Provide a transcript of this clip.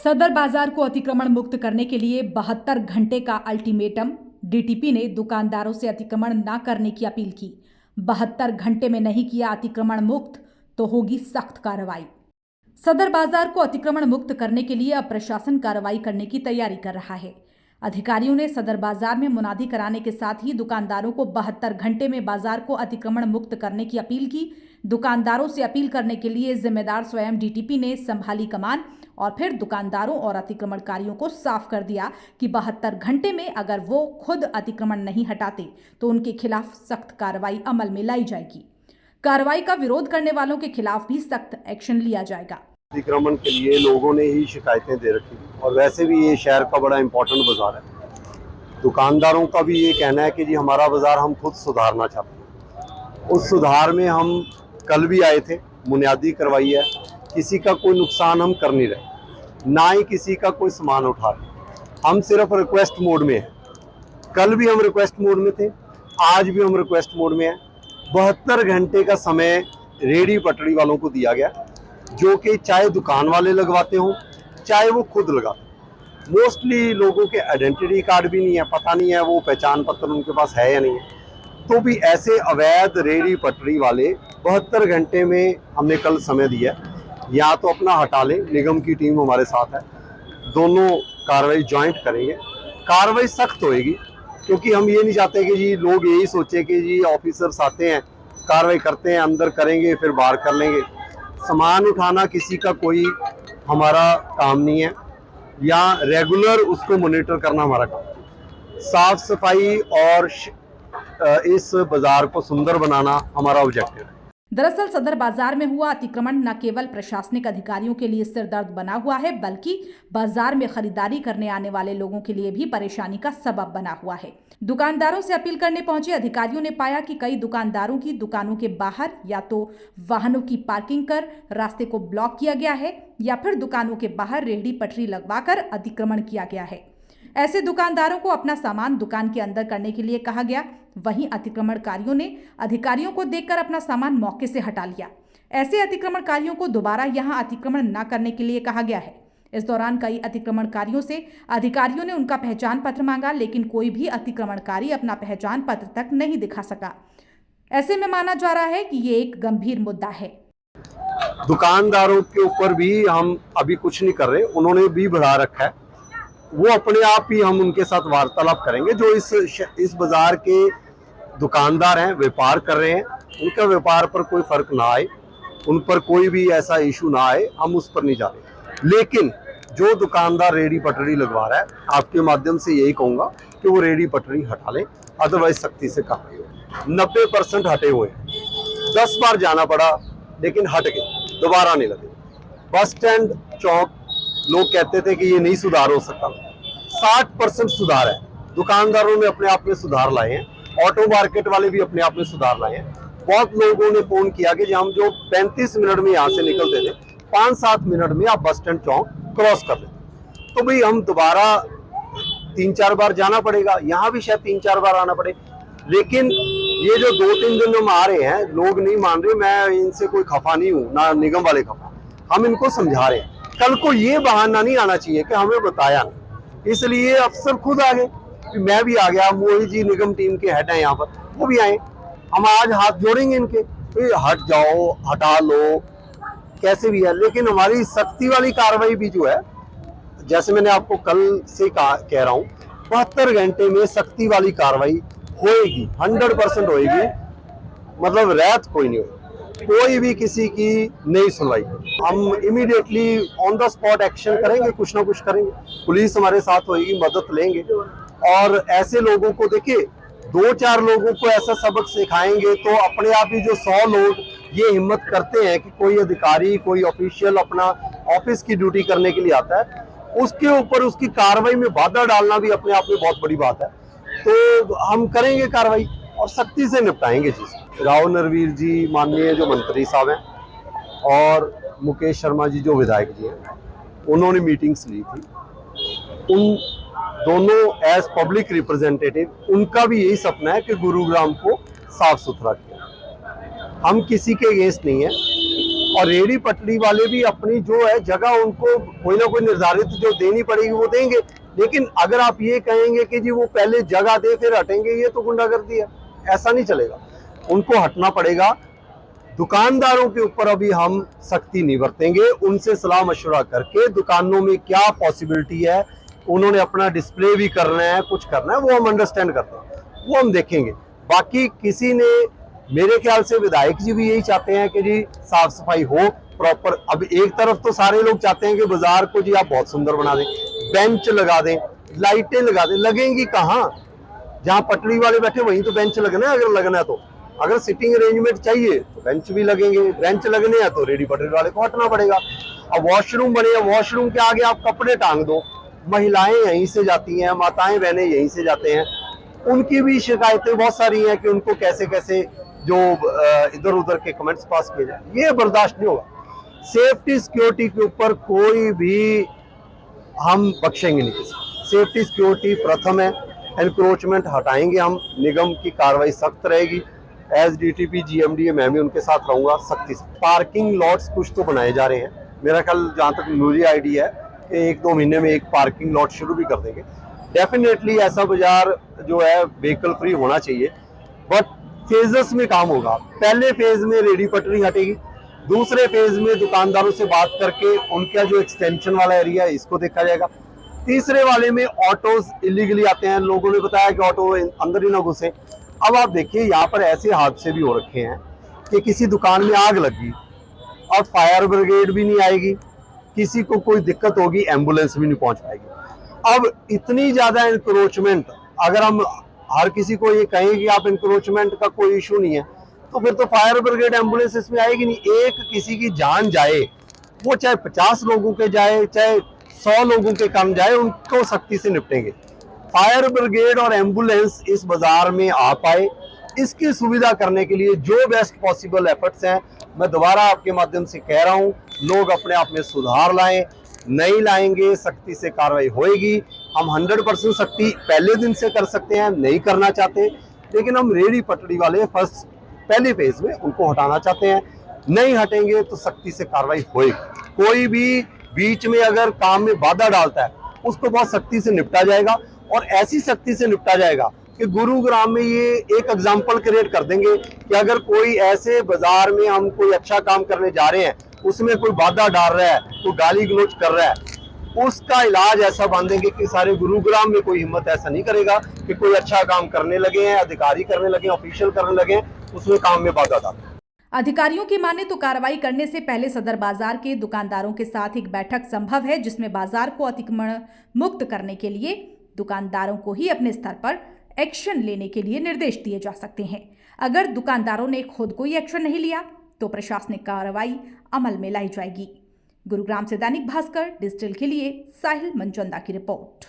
सदर बाजार को अतिक्रमण मुक्त करने के लिए 72 घंटे का अल्टीमेटम। डीटीपी ने दुकानदारों से अतिक्रमण न करने की अपील की। 72 घंटे में नहीं किया अतिक्रमण मुक्त तो होगी सख्त कार्रवाई। सदर बाजार को अतिक्रमण मुक्त करने के लिए अब प्रशासन कार्रवाई करने की तैयारी कर रहा है। अधिकारियों ने सदर बाजार में मुनादी कराने के साथ ही दुकानदारों को 72 घंटे में बाजार को अतिक्रमण मुक्त करने की अपील की। दुकानदारों से अपील करने के लिए जिम्मेदार स्वयं डीटीपी ने संभाली कमान और फिर दुकानदारों और अतिक्रमणकारियों को साफ कर दिया कि 72 घंटे में अगर वो खुद अतिक्रमण नहीं हटाते तो उनके खिलाफ सख्त कार्रवाई अमल में लाई जाएगी। कार्रवाई का विरोध करने वालों के खिलाफ भी सख्त एक्शन लिया जाएगा। अतिक्रमण के लिए लोगों ने ही शिकायतें दे रखी और वैसे भी ये शहर का बड़ा इम्पोर्टेंट बाजार है। दुकानदारों का भी ये कहना है कि जी हमारा बाजार हम खुद सुधारना चाहते हैं। उस सुधार में हम कल भी आए थे, बुनियादी करवाई है। किसी का कोई नुकसान हम कर नहीं रहे, ना ही किसी का कोई सामान उठा रहे। हम सिर्फ रिक्वेस्ट मोड में हैं। कल भी हम रिक्वेस्ट मोड में थे, आज भी हम रिक्वेस्ट मोड में हैं। 72 घंटे का समय रेहड़ी पटरी वालों को दिया गया, जो कि चाहे दुकान वाले लगवाते हों चाहे वो खुद लगाते। मोस्टली लोगों के आइडेंटिटी कार्ड भी नहीं है, पता नहीं है वो पहचान पत्र उनके पास है या नहीं है। तो भी ऐसे अवैध रेहड़ी पटरी वाले 72 घंटे में हमने कल समय दिया। या तो अपना हटा लें, निगम की टीम हमारे साथ है, दोनों कार्रवाई ज्वाइंट करेंगे। कार्रवाई सख्त होएगी, क्योंकि हम ये नहीं चाहते कि जी लोग यही सोचे कि जी ऑफिसर्स आते हैं, कार्रवाई करते हैं, अंदर करेंगे फिर बाहर कर लेंगे। सामान उठाना किसी का कोई हमारा काम नहीं है, या रेगुलर उसको मॉनिटर करना हमारा काम। साफ सफाई और इस बाजार को सुंदर बनाना हमारा ऑब्जेक्टिव है। दरअसल सदर बाजार में हुआ अतिक्रमण न केवल प्रशासनिक अधिकारियों के लिए सिरदर्द बना हुआ है, बल्कि बाजार में खरीदारी करने आने वाले लोगों के लिए भी परेशानी का सबब बना हुआ है। दुकानदारों से अपील करने पहुंचे अधिकारियों ने पाया कि कई दुकानदारों की दुकानों के बाहर या तो वाहनों की पार्किंग कर रास्ते को ब्लॉक किया गया है, या फिर दुकानों के बाहर रेहड़ी पटरी लगवाकर अतिक्रमण किया गया है। ऐसे दुकानदारों को अपना सामान दुकान के अंदर करने के लिए कहा गया। वहीं अतिक्रमणकारियों ने अधिकारियों को देखकर अपना सामान मौके से हटा लिया। ऐसे अतिक्रमणकारियों को दोबारा यहां अतिक्रमण न करने के लिए कहा गया है। इस दौरान कई अतिक्रमणकारियों से अधिकारियों ने उनका पहचान पत्र मांगा, लेकिन कोई भी अतिक्रमणकारी अपना पहचान पत्र तक नहीं दिखा सका। ऐसे में माना जा रहा है कि ये एक गंभीर मुद्दा है। दुकानदारों के ऊपर भी हम अभी कुछ नहीं कर रहे, उन्होंने भी बढ़ा रखा है। वो अपने आप ही हम उनके साथ वार्तालाप करेंगे। जो इस बाजार के दुकानदार हैं, व्यापार कर रहे हैं, उनका व्यापार पर कोई फर्क ना आए, उन पर कोई भी ऐसा इशू ना आए, हम उस पर नहीं जा रहे। लेकिन जो दुकानदार रेहड़ी पटरी लगवा रहा है, आपके माध्यम से यही कहूँगा कि वो रेहड़ी पटरी हटा लें, अदरवाइज सख्ती से कार्रवाई हो। 90% हटे हुए हैं, 10 बार जाना पड़ा लेकिन हट गए, दोबारा नहीं लगे। बस स्टैंड चौक लोग कहते थे कि ये नहीं सुधार हो सकता, 60% सुधार है। दुकानदारों ने अपने आप में सुधार लाए हैं, ऑटो मार्केट वाले भी अपने आप में सुधार लाए हैं। बहुत लोगों ने फोन किया कि हम जो 35 मिनट में यहाँ से निकलते थे, 5-7 मिनट में आप बस स्टैंड चौक क्रॉस कर लेते। तो भाई हम दोबारा 3-4 बार जाना पड़ेगा, यहाँ भी शायद 3-4 बार आना पड़े। लेकिन ये जो 2-3 दिन हम आ रहे हैं, लोग नहीं मान रहे। मैं इनसे कोई खफा नहीं हूँ, ना निगम वाले खफा, हम इनको समझा रहे हैं। कल को ये बहाना नहीं आना चाहिए कि हमें बताया नहीं, इसलिए अफसर खुद आ गए। मैं भी आ गया, मोहित जी निगम टीम के हेड हैं यहाँ पर, वो भी आए। हम आज हाथ जोड़ेंगे इनके, तो हट जाओ, हटा लो, कैसे भी है। लेकिन हमारी सख्ती वाली कार्रवाई भी जो है, जैसे मैंने आपको कल से कह रहा हूँ, 72 घंटे में सख्ती वाली कार्रवाई होएगी, 100% होएगी। मतलब रैत कोई नहीं होगी, कोई भी किसी की नहीं सुनवाई। हम immediately on the spot action करेंगे, कुछ ना कुछ करेंगे। पुलिस हमारे साथ होगी, मदद लेंगे। और ऐसे लोगों को देखिए, 2-4 लोगों को ऐसा सबक सिखाएंगे तो अपने आप ही जो 100 लोग ये हिम्मत करते हैं कि कोई अधिकारी, कोई ऑफिशियल अपना ऑफिस की ड्यूटी करने के लिए आता है, उसके ऊपर उसकी कार्रवाई में बाधा डालना भी अपने आप में बहुत बड़ी बात है। तो हम करेंगे कार्रवाई और सख्ती से निपटाएंगे चीज। राव नरवीर जी माननीय जो मंत्री साहब हैं, और मुकेश शर्मा जी जो विधायक जी हैं, उन्होंने मीटिंग्स ली थी। उन दोनों एज पब्लिक रिप्रेजेंटेटिव, उनका भी यही सपना है कि गुरुग्राम को साफ सुथरा किया। हम किसी के अगेंस्ट नहीं है, और रेहड़ी पटरी वाले भी अपनी जो है जगह उनको कोई ना कोई निर्धारित जो देनी पड़ेगी वो देंगे। लेकिन अगर आप ये कहेंगे कि जी वो पहले जगह दे फिर हटेंगे, ये तो गुंडागर्दी है, ऐसा नहीं चलेगा। उनको हटना पड़ेगा। दुकानदारों के ऊपर अभी हम सख्ती नहीं बरतेंगे, उनसे सलाह मशवरा करके दुकानों में क्या पॉसिबिलिटी है, उन्होंने अपना डिस्प्ले भी करना है, कुछ करना है, वो हम अंडरस्टैंड करते हैं, वो हम देखेंगे। बाकी किसी ने, मेरे ख्याल से विधायक जी भी यही चाहते हैं कि जी साफ सफाई हो प्रॉपर। अब एक तरफ तो सारे लोग चाहते हैं कि बाजार को जी आप बहुत सुंदर बना दें, बेंच लगा दें, लाइटें लगा दें, लगेंगी कहाँ? जहाँ पटरी वाले बैठे वहीं तो बेंच लगना है। अगर लगना है तो, अगर सिटिंग अरेंजमेंट चाहिए तो बेंच भी लगेंगे, बेंच लगने हैं तो रेडी पटरी वाले को हटना पड़ेगा। अब वॉशरूम बने हैं, वॉशरूम के आगे आप कपड़े टांग दो, महिलाएं यहीं से जाती हैं, माताएं बहनें यहीं से जाते हैं, उनकी भी शिकायतें बहुत सारी हैं कि उनको कैसे कैसे जो इधर उधर के कमेंट्स पास किए जाए, ये बर्दाश्त नहीं होगा। सेफ्टी सिक्योरिटी के ऊपर कोई भी हम बख्शेंगे नहीं किसी। सेफ्टी सिक्योरिटी प्रथम है, एनक्रोचमेंट हटाएंगे हम, निगम की कार्रवाई सख्त रहेगी। एज डीटीपी जीएमडी मैं भी उनके साथ रहूंगा सख्ती से। पार्किंग लॉट्स कुछ तो बनाए जा रहे हैं, मेरा ख्याल जहाँ तक मुझे आइडिया है कि 1-2 महीने में एक पार्किंग लॉट शुरू भी कर देंगे। डेफिनेटली ऐसा बाजार जो है व्हीकल फ्री होना चाहिए, बट फेजेस में काम होगा। पहले फेज में रेडी पटरी हटेगी, दूसरे फेज में दुकानदारों से बात करके उनका जो एक्सटेंशन वाला एरिया है इसको देखा जाएगा, तीसरे वाले में ऑटोज इलीगली आते हैं, लोगों ने बताया कि ऑटो अंदर ही ना घुसे। अब आप देखिए यहाँ पर ऐसे हादसे भी हो रखे हैं कि किसी दुकान में आग लगी और फायर ब्रिगेड भी नहीं आएगी, किसी को कोई दिक्कत होगी एम्बुलेंस भी नहीं पहुंच पाएगी। अब इतनी ज्यादा इंक्रोचमेंट, अगर हम हर किसी को ये कहें कि आप इंक्रोचमेंट का कोई इशू नहीं है, तो फिर तो फायर ब्रिगेड एम्बुलेंस इसमें आएगी नहीं। एक किसी की जान जाए, वो चाहे 50 लोगों के जाए, चाहे 100 लोगों के कम जाए, उनको सख्ती से निपटेंगे। फायर ब्रिगेड और एम्बुलेंस इस बाजार में आ पाए, इसकी सुविधा करने के लिए जो बेस्ट पॉसिबल एफर्ट्स हैं, मैं दोबारा आपके माध्यम से कह रहा हूं, लोग अपने आप में सुधार लाएं। नहीं लाएंगे, सख्ती से कार्रवाई होएगी। हम 100% सख्ती पहले दिन से कर सकते हैं, नहीं करना चाहते, लेकिन हम रेडी पटरी वाले पहले फेज में उनको हटाना चाहते हैं। नहीं हटेंगे तो सख्ती से कार्रवाई होएगी। कोई भी बीच में अगर काम में बाधा डालता है उसको बहुत सख्ती से निपटा जाएगा, और ऐसी सख्ती से निपटा जाएगा कि गुरुग्राम में ये एक एग्जाम्पल क्रिएट कर देंगे कि अगर कोई ऐसे बाजार में हम कोई अच्छा काम करने जा रहे हैं, उसमें कोई बाधा डाल रहा है, कोई गाली गलौज कर रहा है, उसका इलाज ऐसा बांधेंगे कि सारे गुरुग्राम में कोई हिम्मत ऐसा नहीं करेगा कि कोई अच्छा काम करने लगे हैं, अधिकारी करने लगे, ऑफिशियल करने लगे, उसमें काम में बाधा डाल। अधिकारियों की माने तो कार्रवाई करने से पहले सदर बाजार के दुकानदारों के साथ एक बैठक संभव है, जिसमें बाजार को अतिक्रमण मुक्त करने के लिए दुकानदारों को ही अपने स्तर पर एक्शन लेने के लिए निर्देश दिए जा सकते हैं। अगर दुकानदारों ने खुद कोई एक्शन नहीं लिया तो प्रशासनिक कार्रवाई अमल में लाई जाएगी। गुरुग्राम से दैनिक भास्कर डिजिटल के लिए साहिल मंचंदा की रिपोर्ट।